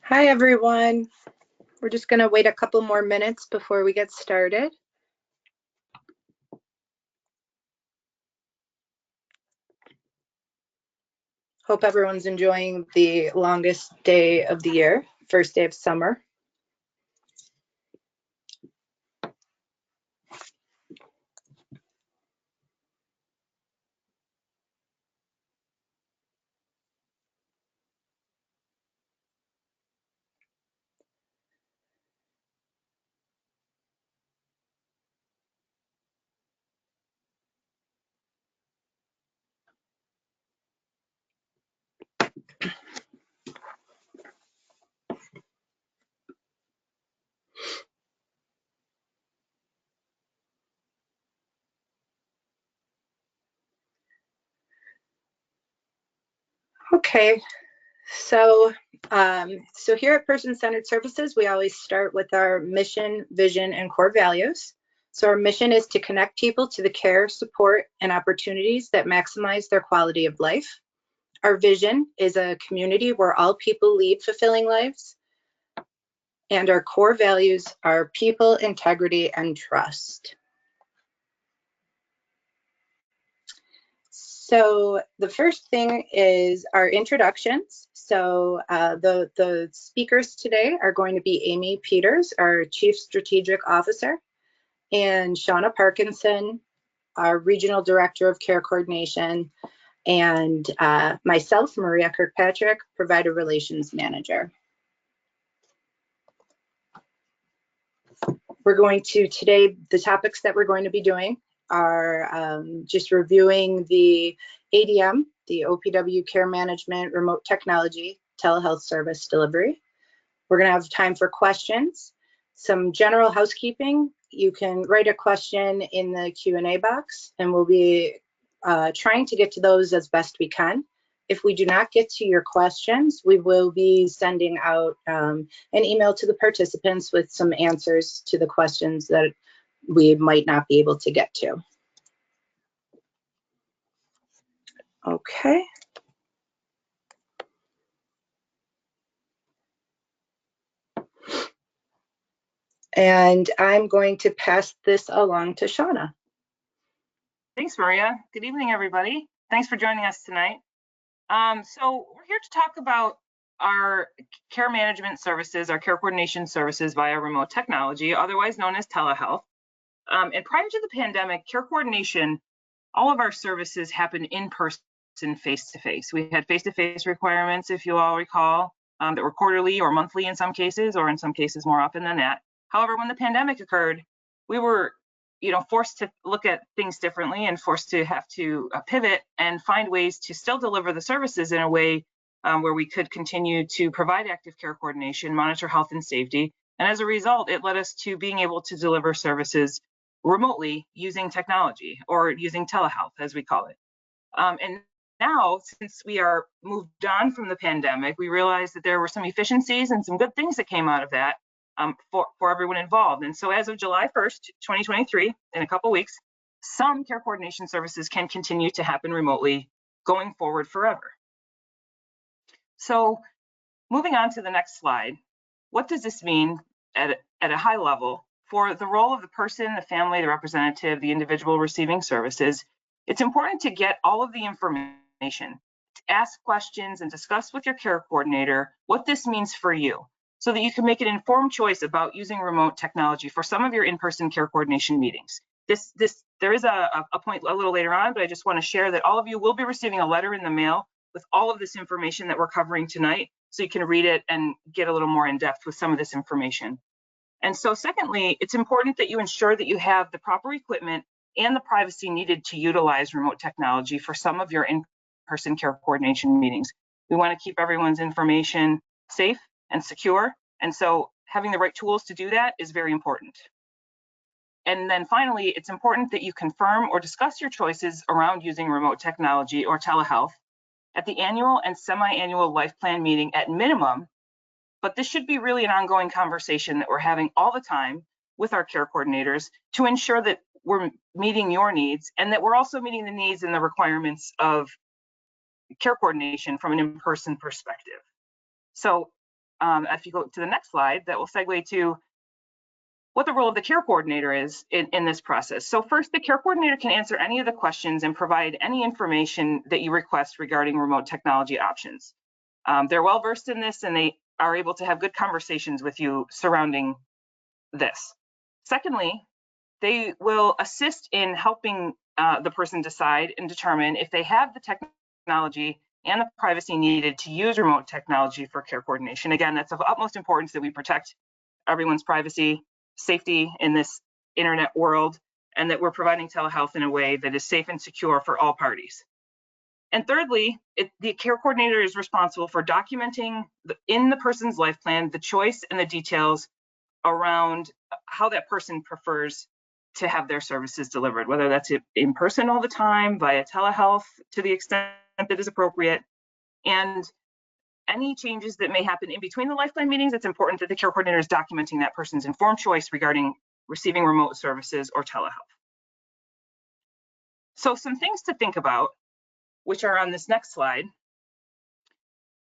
Hi, everyone. We're just going to wait a couple more minutes before we get started. Hope everyone's enjoying the longest day of the year, first day of summer. Okay, so here at Person-Centered Services, we always start with our mission, vision, and core values. So our mission is to connect people to the care, support, and opportunities that maximize their quality of life. Our vision is a community where all people lead fulfilling lives. And our core values are people, integrity, and trust. So the first thing is our introductions. So the speakers today are going to be Amy Peters, our Chief Strategic Officer, and Shauna Parkinson, our Regional Director of Care Coordination, and myself, Maria Kirkpatrick, Provider Relations Manager. We're going to today, the topics that we're going to be doing are just reviewing the ADM, the OPW Care Management Remote Technology Telehealth Service Delivery. We're going to have time for questions, some general housekeeping. You can write a question in the Q&A box, and we'll be trying to get to those as best we can. If we do not get to your questions, we will be sending out an email to the participants with some answers to the questions that we might not be able to get to. Okay. And I'm going to pass this along to Shauna. Thanks, Maria. Good evening, everybody. Thanks for joining us tonight. So we're here to talk about our care management services, our care coordination services via remote technology, otherwise known as telehealth. And prior to the pandemic, care coordination, all of our services happened in person, face-to-face. We had face-to-face requirements, if you all recall, that were quarterly or monthly in some cases, or in some cases more often than that. However, when the pandemic occurred, we were forced to look at things differently and forced to have to pivot and find ways to still deliver the services in a way where we could continue to provide active care coordination, monitor health and safety. And as a result, it led us to being able to deliver services remotely using technology, or using telehealth, as we call it. And now, since we are moved on from the pandemic, we realized that there were some efficiencies and some good things that came out of that for everyone involved. And so as of July 1st, 2023, in a couple weeks, some care coordination services can continue to happen remotely going forward forever. So moving on to the next slide, what does this mean at a high level for the role of the person, the family, the representative, the individual receiving services? It's important to get all of the information, to ask questions and discuss with your care coordinator what this means for you, so that you can make an informed choice about using remote technology for some of your in-person care coordination meetings. There is a point a little later on, but I just want to share that all of you will be receiving a letter in the mail with all of this information that we're covering tonight, so you can read it and get a little more in depth with some of this information. And so secondly, it's important that you ensure that you have the proper equipment and the privacy needed to utilize remote technology for some of your in-person care coordination meetings. We want to keep everyone's information safe and secure, and so having the right tools to do that is very important. And then finally, it's important that you confirm or discuss your choices around using remote technology or telehealth at the annual and semi-annual life plan meeting at minimum, but this should be really an ongoing conversation that we're having all the time with our care coordinators to ensure that we're meeting your needs, and that we're also meeting the needs and the requirements of care coordination from an in-person perspective. So if you go to the next slide, that will segue to what the role of the care coordinator is in this process. So first, the care coordinator can answer any of the questions and provide any information that you request regarding remote technology options. They're well versed in this, and they are able to have good conversations with you surrounding this. Secondly, they will assist in helping the person decide and determine if they have the technology and the privacy needed to use remote technology for care coordination. Again, that's of utmost importance that we protect everyone's privacy, safety in this internet world, and that we're providing telehealth in a way that is safe and secure for all parties. And thirdly, the care coordinator is responsible for documenting in the person's life plan the choice and the details around how that person prefers to have their services delivered, whether that's in person all the time, via telehealth to the extent that is appropriate, and any changes that may happen in between the life plan meetings. It's important that the care coordinator is documenting that person's informed choice regarding receiving remote services or telehealth. So some things to think about, which are on this next slide.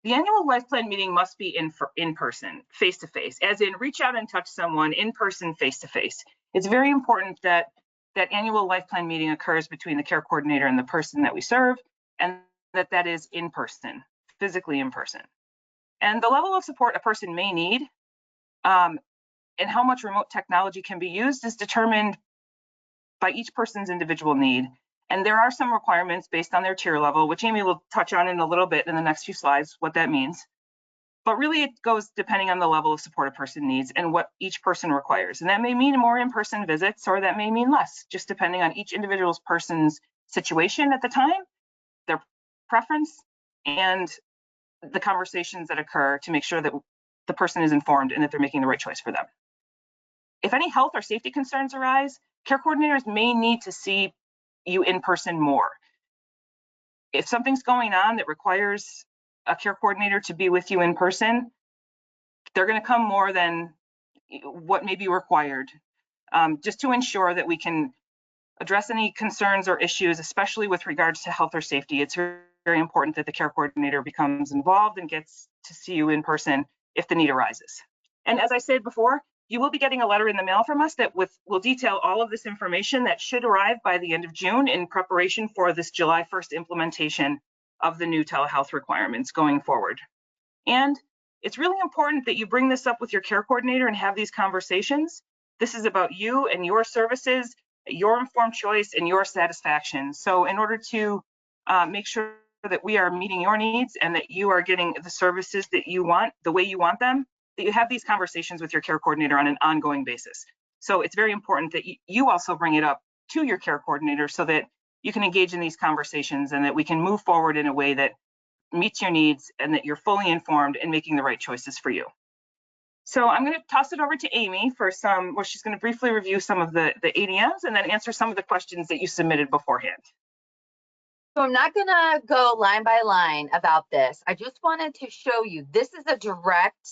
The annual life plan meeting must be in person, face to face, as in reach out and touch someone in person, face to face. It's very important that that annual life plan meeting occurs between the care coordinator and the person that we serve, and that is in person, physically in person. And the level of support a person may need and how much remote technology can be used is determined by each person's individual need. And there are some requirements based on their tier level, which Amy will touch on in a little bit in the next few slides, what that means. But really it goes depending on the level of support a person needs and what each person requires. And that may mean more in-person visits, or that may mean less, just depending on each individual person's situation at the time, their preference, and the conversations that occur to make sure that the person is informed and that they're making the right choice for them. If any health or safety concerns arise, care coordinators may need to see you in person more. If something's going on that requires a care coordinator to be with you in person, they're going to come more than what may be required, just to ensure that we can address any concerns or issues, especially with regards to health or safety. It's very important that the care coordinator becomes involved and gets to see you in person if the need arises. And as I said before, you will be getting a letter in the mail from us that will detail all of this information that should arrive by the end of June in preparation for this July 1st implementation of the new telehealth requirements going forward. And it's really important that you bring this up with your care coordinator and have these conversations. This is about you and your services, your informed choice, and your satisfaction. So in order to make sure that we are meeting your needs and that you are getting the services that you want, the way you want them, that you have these conversations with your care coordinator on an ongoing basis. So it's very important that you also bring it up to your care coordinator so that you can engage in these conversations and that we can move forward in a way that meets your needs and that you're fully informed and making the right choices for you. So I'm going to toss it over to Amy for where she's going to briefly review some of the ADMs and then answer some of the questions that you submitted beforehand. So I'm not going to go line by line about this. I just wanted to show you, this is a direct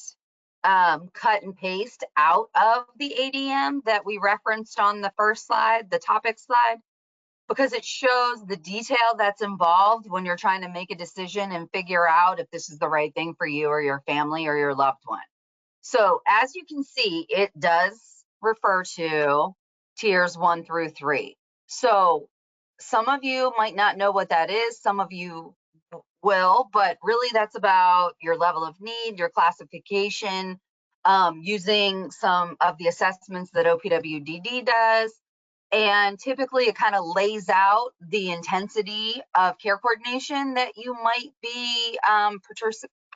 cut and paste out of the ADM that we referenced on the first slide, the topic slide, because it shows the detail that's involved when you're trying to make a decision and figure out if this is the right thing for you or your family or your loved one. So as you can see, it does refer to tiers 1 through 3. So some of you might not know what that is, some of you will, but really that's about your level of need, your classification, using some of the assessments that OPWDD does. And typically it kind of lays out the intensity of care coordination that you might be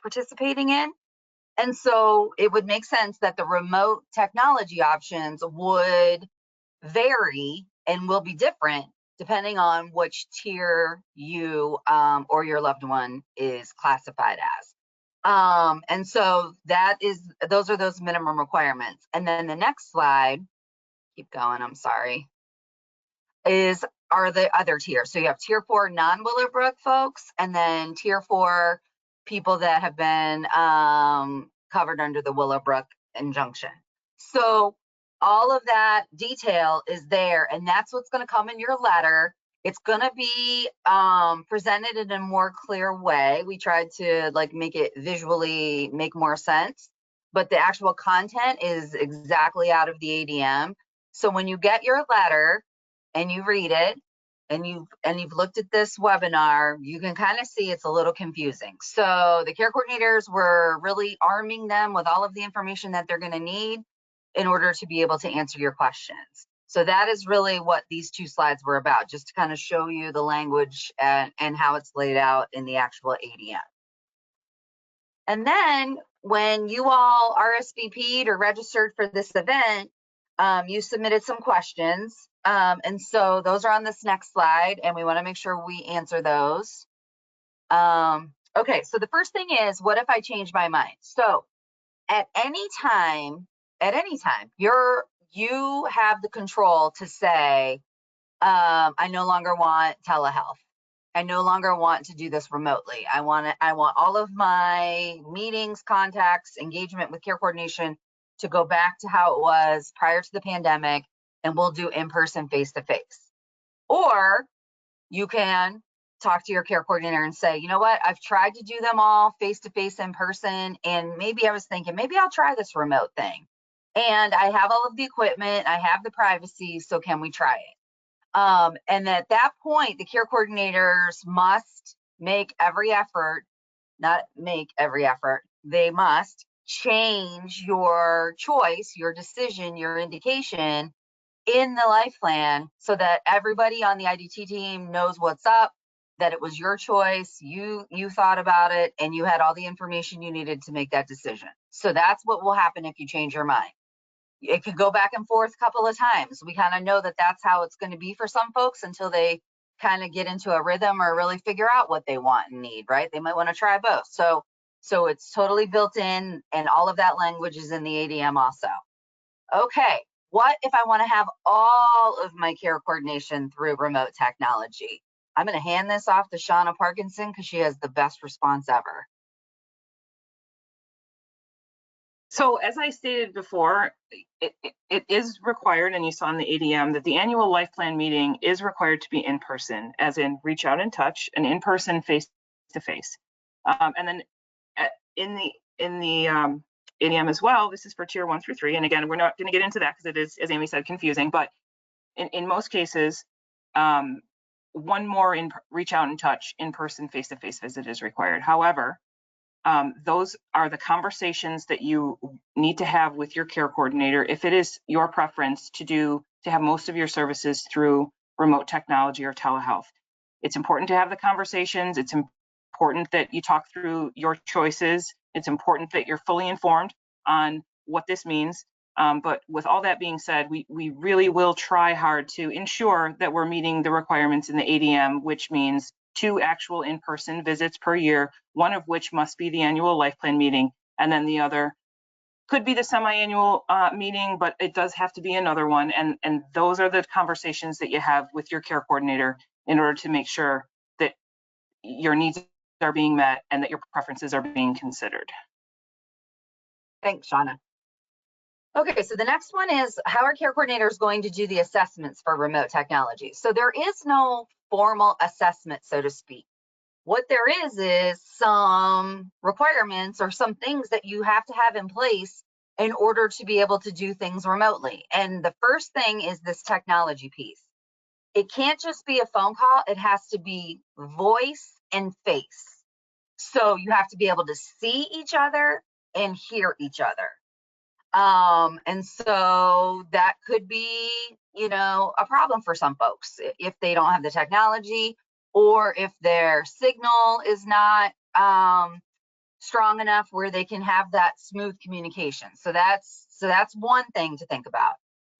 participating in. And so it would make sense that the remote technology options would vary and will be different depending on which tier you or your loved one is classified as. And so those are those minimum requirements. And then the next slide, keep going, I'm sorry, are the other tiers. So you have tier 4 non-Willowbrook folks, and then tier 4 people that have been covered under the Willowbrook injunction. So all of that detail is there, and that's what's going to come in your letter. It's going to be presented in a more clear way. We tried to make it visually make more sense. but the actual content is exactly out of the ADM. So when you get your letter and you read it and you've looked at this webinar, you can kind of see it's a little confusing. So the care coordinators were really arming them with all of the information that they're going to need in order to be able to answer your questions. So that is really what these 2 slides were about, just to kind of show you the language and how it's laid out in the actual ADM. And then when you all RSVP'd or registered for this event, you submitted some questions. And so those are on this next slide, and we want to make sure we answer those. Okay, so the first thing is, what if I change my mind? So at any time, you have the control to say, I no longer want telehealth. I no longer want to do this remotely. I want all of my meetings, contacts, engagement with care coordination to go back to how it was prior to the pandemic, and we'll do in-person, face-to-face. Or you can talk to your care coordinator and say, you know what, I've tried to do them all face-to-face, in person, and maybe I was thinking, maybe I'll try this remote thing. And I have all of the equipment, I have the privacy, so can we try it? And at that point, the care coordinators must make every effort, not make every effort, they must change your choice, your decision, your indication in the life plan so that everybody on the IDT team knows what's up, that it was your choice, you thought about it, and you had all the information you needed to make that decision. So that's what will happen if you change your mind. It could go back and forth a couple of times. We kind of know that that's how it's going to be for some folks until they kind of get into a rhythm or really figure out what they want and need, right? They might want to try both. So it's totally built in, and all of that language is in the ADM also. Okay, what if I want to have all of my care coordination through remote technology? I'm going to hand this off to Shauna Parkinson because she has the best response ever. So as I stated before, it is required, and you saw in the ADM, that the annual life plan meeting is required to be in person, as in reach out and touch, and in person, face to face. And then in the ADM as well, this is for tier 1 through 3. And again, we're not going to get into that because it is, as Amy said, confusing. But in most cases, one more reach out and touch, in person, face to face visit is required. However, those are the conversations that you need to have with your care coordinator if it is your preference to have most of your services through remote technology or telehealth. It's important to have the conversations. It's important that you talk through your choices. It's important that you're fully informed on what this means. But with all that being said, we really will try hard to ensure that we're meeting the requirements in the ADM, which means 2 actual in-person visits per year, one of which must be the annual life plan meeting, and then the other could be the semi-annual meeting, but it does have to be another one. And those are the conversations that you have with your care coordinator in order to make sure that your needs are being met and that your preferences are being considered. Thanks, Shauna. Okay, so the next one is, how are care coordinators going to do the assessments for remote technology? So there is no formal assessment, so to speak. What there is some requirements or some things that you have to have in place in order to be able to do things remotely. And the first thing is this technology piece. It can't just be a phone call, it has to be voice and face. So you have to be able to see each other and hear each other. And so that could be, a problem for some folks if they don't have the technology, or if their signal is not strong enough where they can have that smooth communication. So that's one thing to think about.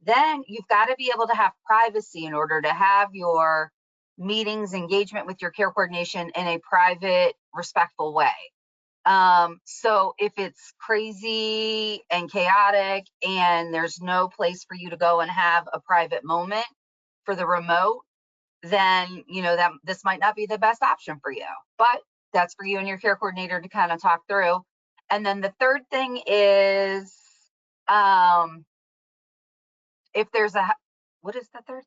Then you've got to be able to have privacy in order to have your meetings, engagement with your care coordination in a private, respectful way. So if it's crazy and chaotic and there's no place for you to go and have a private moment for the remote, then that this might not be the best option for you, but that's for you and your care coordinator to kind of talk through. And then the third thing is, if there's what is the third?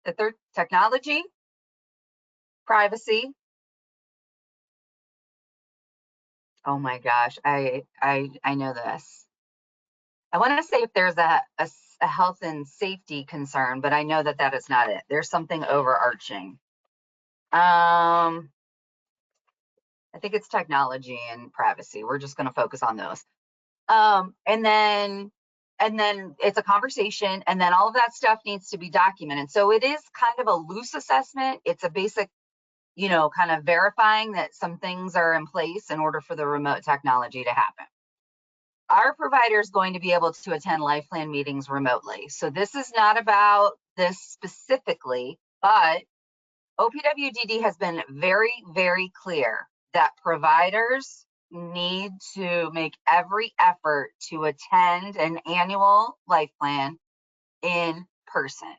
The third, technology, privacy. Oh my gosh, I know this. I want to say if there's a health and safety concern, but I know that that is not it. There's something overarching. I think it's technology and privacy. We're just going to focus on those. And then it's a conversation, and then all of that stuff needs to be documented. So it is kind of a loose assessment. It's a basic, you know, kind of verifying that some things are in place in order for the remote technology to happen. Our provider is going to be able to attend life plan meetings remotely. So this is not about this specifically, but OPWDD has been very, very clear that providers need to make every effort to attend an annual life plan in person.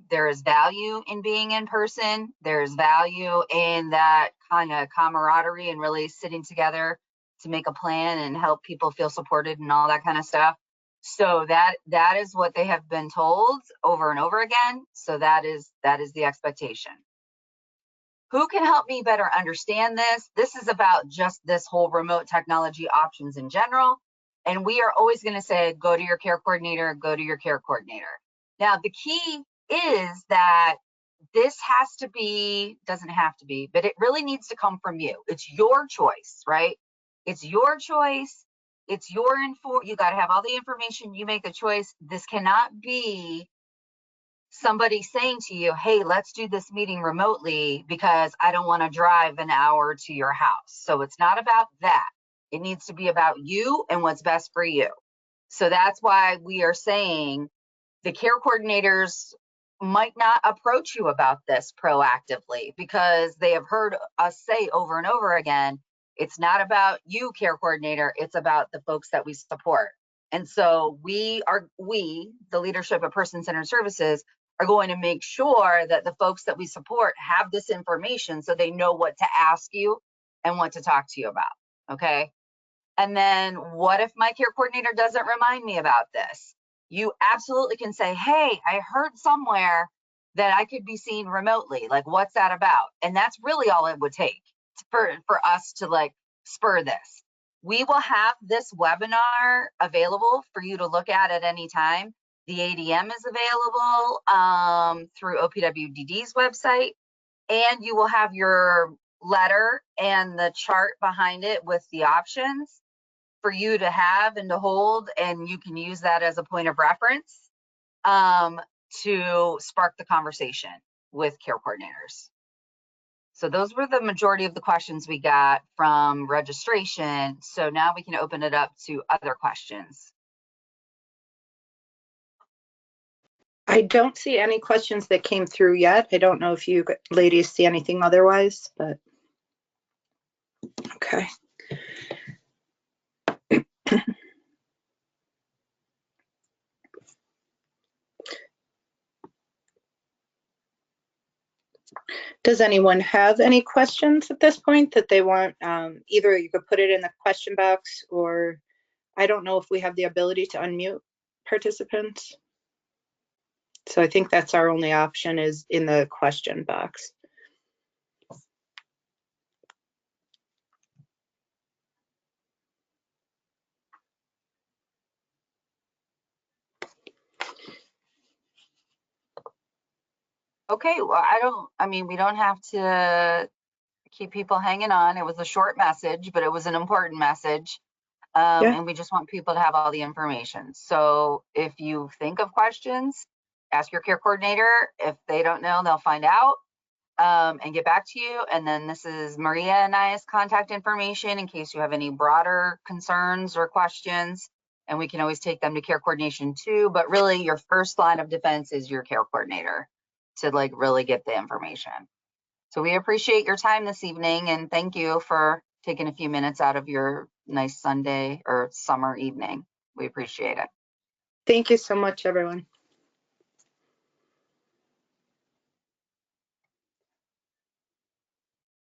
There is value in being in person. There's value in that kind of camaraderie and really sitting together to make a plan and help people feel supported and all that kind of stuff. So that is what they have been told over and over again. So that is the expectation. Who can help me better understand this? This is about just this whole remote technology options in general. And we are always going to say, go to your care coordinator, go to your care coordinator. Now, the key is that this has to be, doesn't have to be, but it really needs to come from you. It's your choice, right? It's your choice. It's your info. You got to have all the information. You make the choice. This cannot be somebody saying to you, hey, let's do this meeting remotely because I don't want to drive an hour to your house. So it's not about that. It needs to be about you and what's best for you. So that's why we are saying the care coordinators might not approach you about this proactively because they have heard us say over and over again, it's not about you, care coordinator, it's about the folks that we support. And so we, the leadership of person-centered services, are going to make sure that the folks that we support have this information so they know what to ask you and what to talk to you about, okay? And then what if my care coordinator doesn't remind me about this? You absolutely can say, hey, I heard somewhere that I could be seen remotely. Like, what's that about? And that's really all it would take for us to like spur this. We will have this webinar available for you to look at any time. The ADM is available through OPWDD's website, and you will have your letter and the chart behind it with the options for you to have and to hold, and you can use that as a point of reference to spark the conversation with care coordinators. So those were the majority of the questions we got from registration. So now we can open it up to other questions. I don't see any questions that came through yet. I don't know if you ladies see anything otherwise, but okay. Does anyone have any questions at this point that they want? Either you could put it in the question box, or I don't know if we have the ability to unmute participants. So I think that's our only option, is in the question box. Okay, well, we don't have to keep people hanging on. It was a short message, but it was an important message. Yeah. And we just want people to have all the information. So if you think of questions, ask your care coordinator. If they don't know, they'll find out and get back to you. And then this is Maria and I's contact information in case you have any broader concerns or questions. And we can always take them to care coordination too. But really, your first line of defense is your care coordinator to like really get the information. So we appreciate your time this evening, and thank you for taking a few minutes out of your nice Sunday or summer evening. We appreciate it. Thank you so much, everyone.